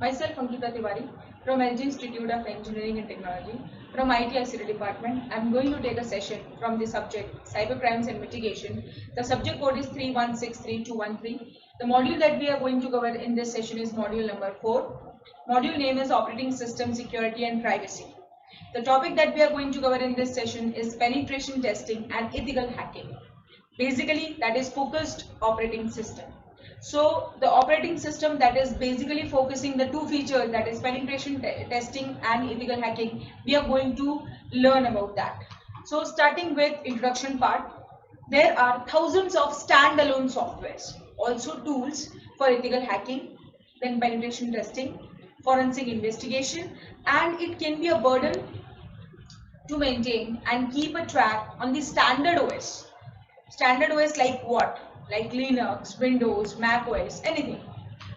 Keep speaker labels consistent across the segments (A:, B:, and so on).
A: Myself, Ankita Tiwari, from LG Institute of Engineering and Technology, from IT department. I'm going to take a session from the subject Cybercrimes and Mitigation. The subject code is 3163-213. The module that we are going to cover in this session is module number 4. Module name is Operating System Security and Privacy. The topic that we are going to cover in this session is penetration testing and ethical hacking. Basically, that is focused operating system. So the operating system that is basically focusing the two features, that is penetration testing and ethical hacking, we are going to learn about that. So starting with introduction part, there are thousands of standalone softwares, also tools for ethical hacking, then penetration testing, forensic investigation, and it can be a burden to maintain and keep a track on the standard OS. Standard OS like what? Like Linux, Windows, Mac OS, anything.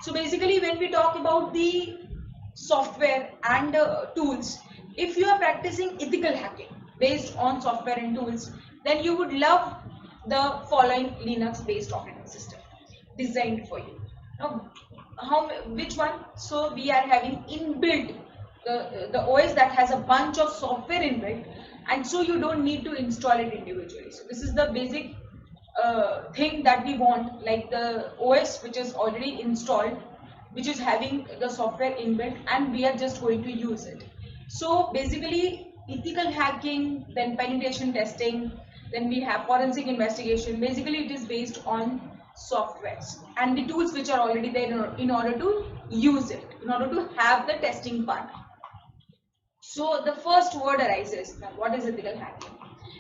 A: So basically when we talk about the software and tools, if you are practicing ethical hacking based on software and tools, then you would love the following Linux based operating system designed for you. Now, which one? So we are having inbuilt the OS that has a bunch of software inbuilt, and so you don't need to install it individually. So this is the basic thing that we want, like the OS which is already installed, which is having the software inbuilt, and we are just going to use it. So basically ethical hacking, then penetration testing, then we have forensic investigation. Basically it is based on softwares and the tools which are already there in order to use it, in order to have the testing part. So the first word arises, now what is ethical hacking?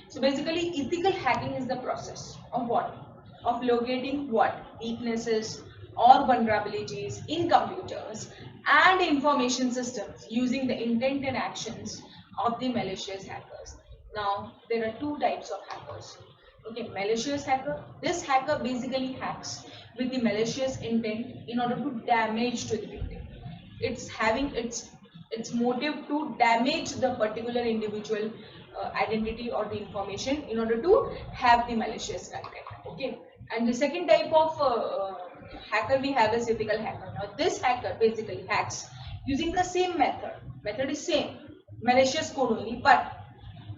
A: So basically ethical hacking is the process of what? Of locating what? Weaknesses or vulnerabilities in computers and information systems using the intent and actions of the malicious hackers. Now there are two types of hackers. Okay, malicious hacker. This hacker basically hacks with the malicious intent in order to damage to the victim. It's having its motive to damage the particular individual identity or the information in order to have the malicious content. Okay, and the second type of hacker we have is ethical hacker. Now this hacker basically hacks using the same method is same, malicious code only, but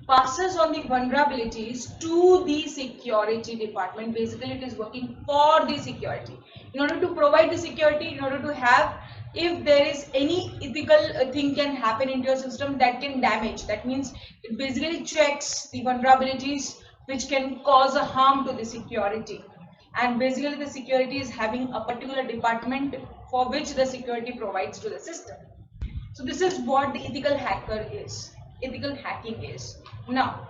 A: passes on the vulnerabilities to the security department. Basically it is working for the security in order to provide the security, in order to have, if there is any ethical thing can happen into your system that can damage, that means it basically checks the vulnerabilities which can cause a harm to the security, and basically the security is having a particular department for which the security provides to the system. So this is what the ethical hacking is. Now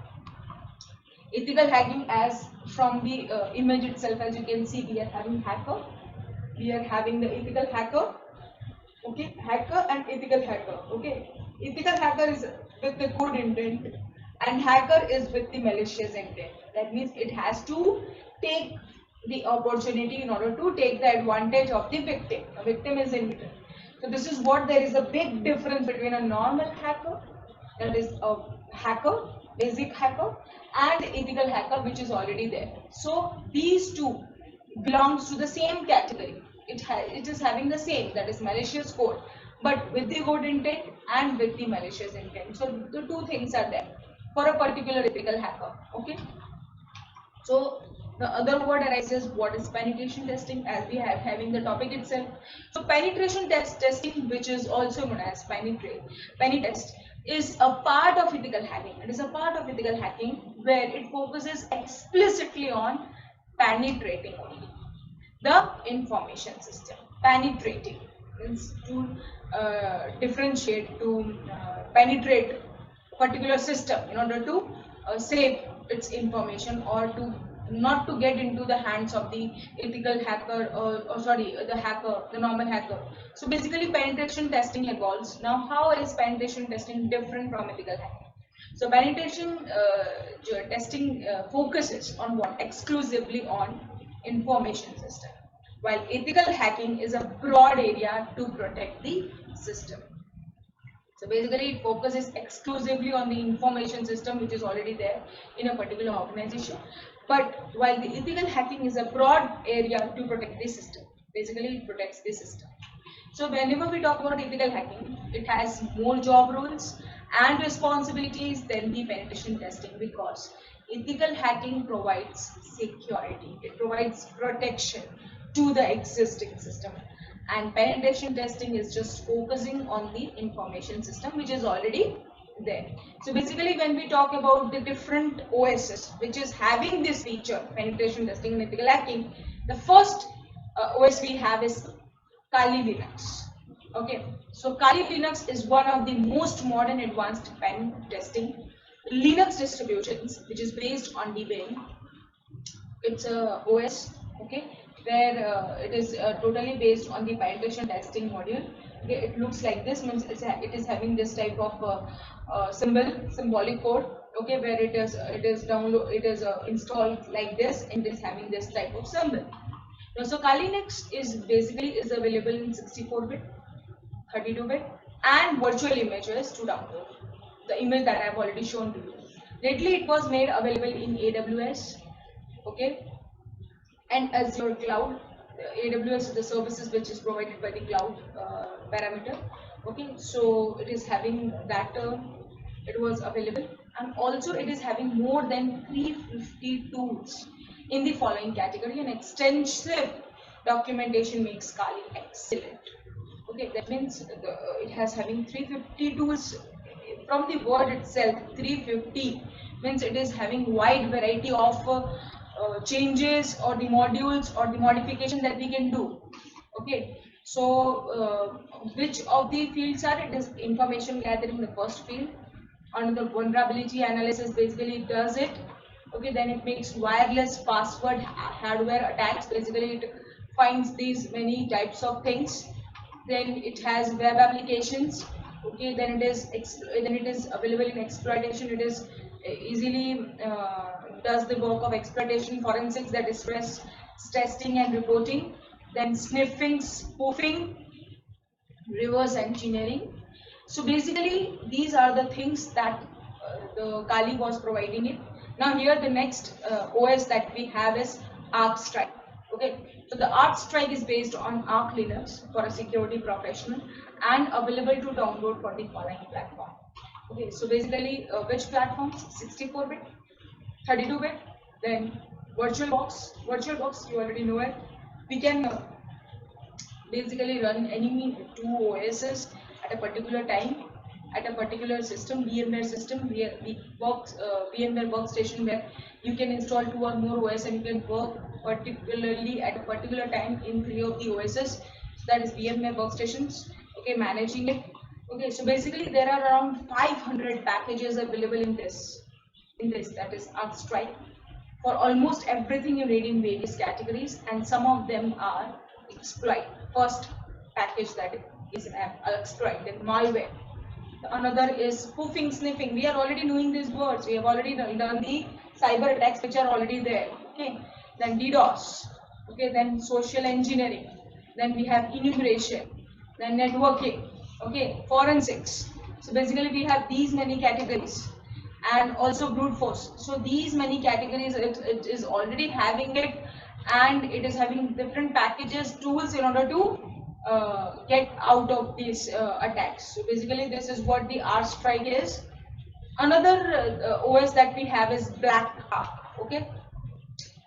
A: ethical hacking, as from the image itself, as you can see, we are having hacker, we are having the ethical hacker. Okay, hacker and ethical hacker. Okay, ethical hacker is with the good intent and hacker is with the malicious intent. That means it has to take the opportunity in order to take the advantage of the victim. The victim is in between. So this is what, there is a big difference between a normal hacker, that is a hacker, basic hacker, and ethical hacker which is already there. So these two belongs to the same category. It is having the same, that is malicious code, but with the good intent and with the malicious intent. So the two things are there for a particular ethical hacker. Okay. So the other word arises, what is penetration testing, as we have having the topic itself. So penetration testing, which is also known as penetest, is a part of ethical hacking. It is a part of ethical hacking where it focuses explicitly on penetrating only the information system. Penetrating means to differentiate, to penetrate particular system in order to save its information, or to not to get into the hands of the ethical hacker, or sorry, the hacker, the normal hacker. So basically penetration testing evolves. Now how is penetration testing different from ethical hacking? So penetration testing focuses on what? Exclusively on information system, while ethical hacking is a broad area to protect the system. So basically it focuses exclusively on the information system which is already there in a particular organization, but while the ethical hacking is a broad area to protect the system, basically it protects the system. So whenever we talk about ethical hacking, it has more job roles and responsibilities than the penetration testing, because ethical hacking provides security, it provides protection to the existing system, and penetration testing is just focusing on the information system which is already there. So basically when we talk about the different OSs which is having this feature, penetration testing and ethical hacking, the first OS we have is Kali Linux. Okay, so Kali Linux is one of the most modern advanced pen testing Linux distributions, which is based on Debian. It's a OS, okay, where it is totally based on the penetration testing module. Okay, it looks like this, means it is having this type of symbolic code. Okay, where it is installed like this, and it is having this type of symbol. Now, so Kali Linux is basically is available in 64-bit, 32-bit, and virtual images to download. The image that I have already shown to you. Lately, it was made available in AWS, okay, and Azure Cloud. AWS is the services which is provided by the cloud parameter. Okay, so it is having that. It was available, and also it is having more than 350 tools in the following category, and extensive documentation makes Kali excellent. Okay, that means it has having 350 tools. From the word itself, 350 means it is having wide variety of changes or the modules or the modification that we can do. Okay, so which of the fields are it? Is information gathering the first field. Under the vulnerability analysis, basically it does it. Okay, then it makes wireless password hardware attacks. Basically it finds these many types of things. Then it has web applications. Okay, then it is available in exploitation. It is easily does the work of exploitation, forensics, that is stress testing and reporting. Then sniffing, spoofing, reverse engineering. So basically these are the things that the Kali was providing it. Now here the next OS that we have is ArcStrike. Okay, so the ArcStrike is based on Arc Linux for a security professional and available to download for the following platform. Okay, so basically which platforms? 64-bit, 32-bit, then VirtualBox. VirtualBox, you already know it. We can basically run any two OSs at a particular time at a particular system, VMware system, VMware workstation, where you can install 2 or more OS and you can work particularly at a particular time in 3 of the OSs. So that is VMware workstations. Okay, managing it. Okay, so basically there are around 500 packages available in this that is ArcStrike for almost everything you need in various categories, and some of them are exploit. First package that is exploit, then malware. Another is spoofing, sniffing. We are already knowing these words. We have already done the cyber attacks which are already there. Okay, then DDoS. Okay, then social engineering. Then we have enumeration. Then networking. Okay, forensics. So basically we have these many categories, and also brute force. So these many categories, it is already having it, and it is having different packages, tools in order to get out of these attacks. So basically this is what the ArcStrike is. Another OS that we have is Black Arc. Okay,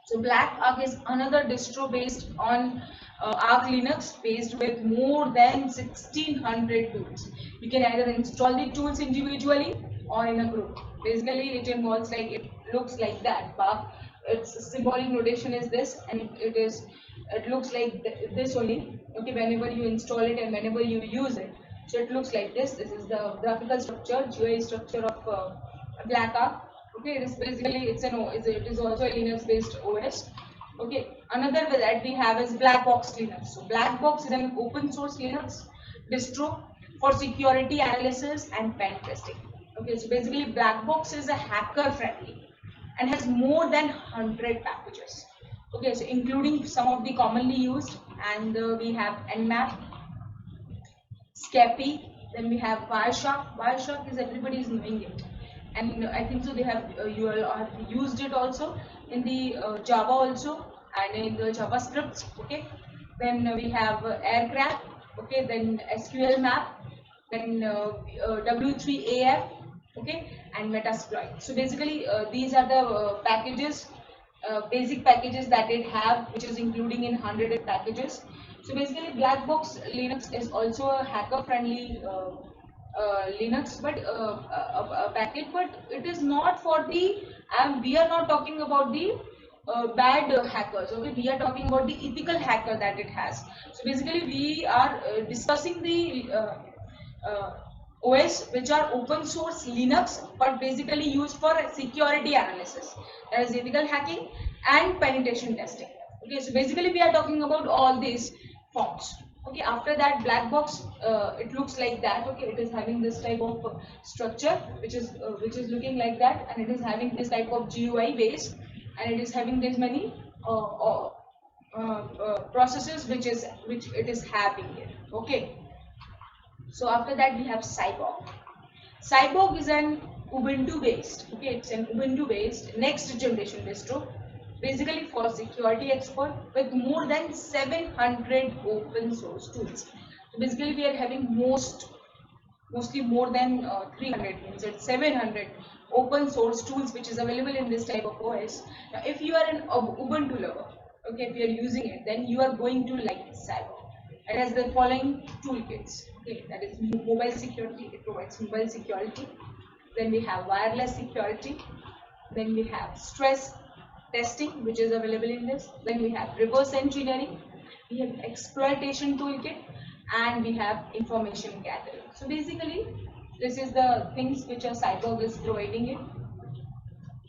A: so Black Arc is another distro based on Arc Linux, based with more than 1600 tools. You can either install the tools individually or in a group. Basically it involves like, it looks like that, but its symbolic notation is this, and it looks like this only. Okay, whenever you install it and whenever you use it, so it looks like this. This is the graphical structure, GUI structure of Black Arc. Okay, it is basically it is also a Linux based OS. Okay, another that we have is Black Box Linux. So Black Box is an open source Linux distro for security analysis and pen testing. Okay, so basically Black Box is a hacker friendly and has more than 100 packages. Okay, so including some of the commonly used, and we have Nmap, Scapy, then we have Wireshark. Wireshark is everybody is knowing it, and I think so they have you all have used it also in the Java also and in the JavaScript. Okay, then we have Aircraft, okay, then SQL map, then W3AF, okay, and Metasploit. So basically, these are the packages, basic packages that it have, which is including in 100 packages. So basically, Blackbox Linux is also a hacker-friendly Linux, but a package, but it is not for the. We are not talking about the bad hackers. Okay, we are talking about the ethical hacker that it has. So basically, we are discussing the OS which are open source Linux, but basically used for security analysis. That is ethical hacking and penetration testing. Okay, so basically we are talking about all these forms. Okay, after that black box, it looks like that. Okay, it is having this type of structure, which is looking like that, and it is having this type of GUI base, and it is having this many processes which it is having it. Okay, so after that we have Cyborg. Cyborg is an Ubuntu based, okay, it's an Ubuntu based next generation distro, basically for security expert with more than 700 open source tools. So basically we are having mostly more than 300, means it's 700 open source tools which is available in this type of OS. Now if you are an Ubuntu lover, okay, if you are using it, then you are going to like Cyborg. It has the following toolkits. Okay, that is mobile security. It provides mobile security. Then we have wireless security. Then we have stress testing, which is available in this. Then we have reverse engineering. We have exploitation toolkit, and we have information gathering. So basically, this is the things which a Cyborg is providing it.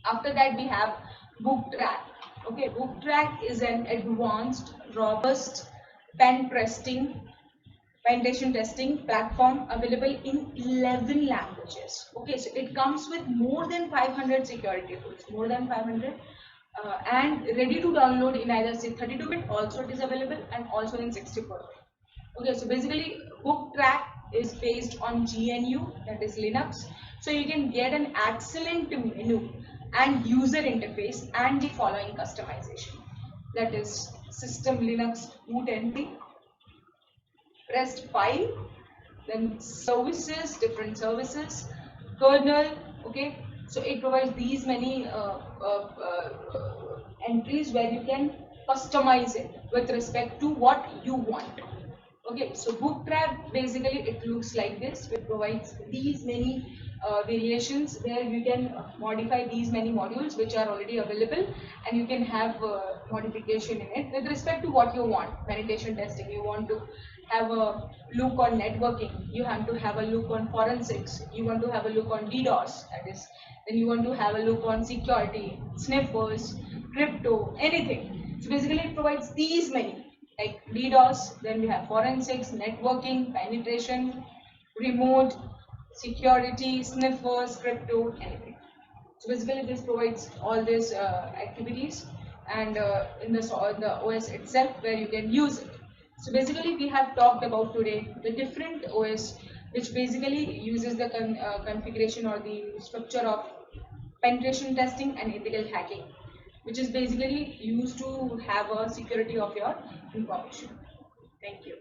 A: After that, we have BookTrack. Okay, BookTrack is an advanced, robust penetration testing platform available in 11 languages. Okay, so it comes with more than 500 security tools, more than 500, and ready to download in either 32-bit, also it is available, and also in 64-bit. Okay, so basically BookTrack is based on GNU, that is Linux. So you can get an excellent menu and user interface and the following customization. That is system Linux boot entry, pressed file, then services, different services, kernel. Okay, so it provides these many entries where you can customize it with respect to what you want. Okay, so BookTrack basically it looks like this. It provides these many variations where you can modify these many modules which are already available, and you can have modification in it with respect to what you want. Penetration testing, you want to have a look on networking, you have to have a look on forensics, you want to have a look on DDoS, that is, then you want to have a look on security, sniffers, crypto, anything. So basically it provides these many like DDoS, then we have forensics, networking, penetration, remote, security, sniffers, crypto, anything. So basically this provides all these activities, and in the OS itself where you can use it. So basically we have talked about today the different OS which basically uses the configuration or the structure of penetration testing and ethical hacking, which is basically used to have a security of your information. Thank you.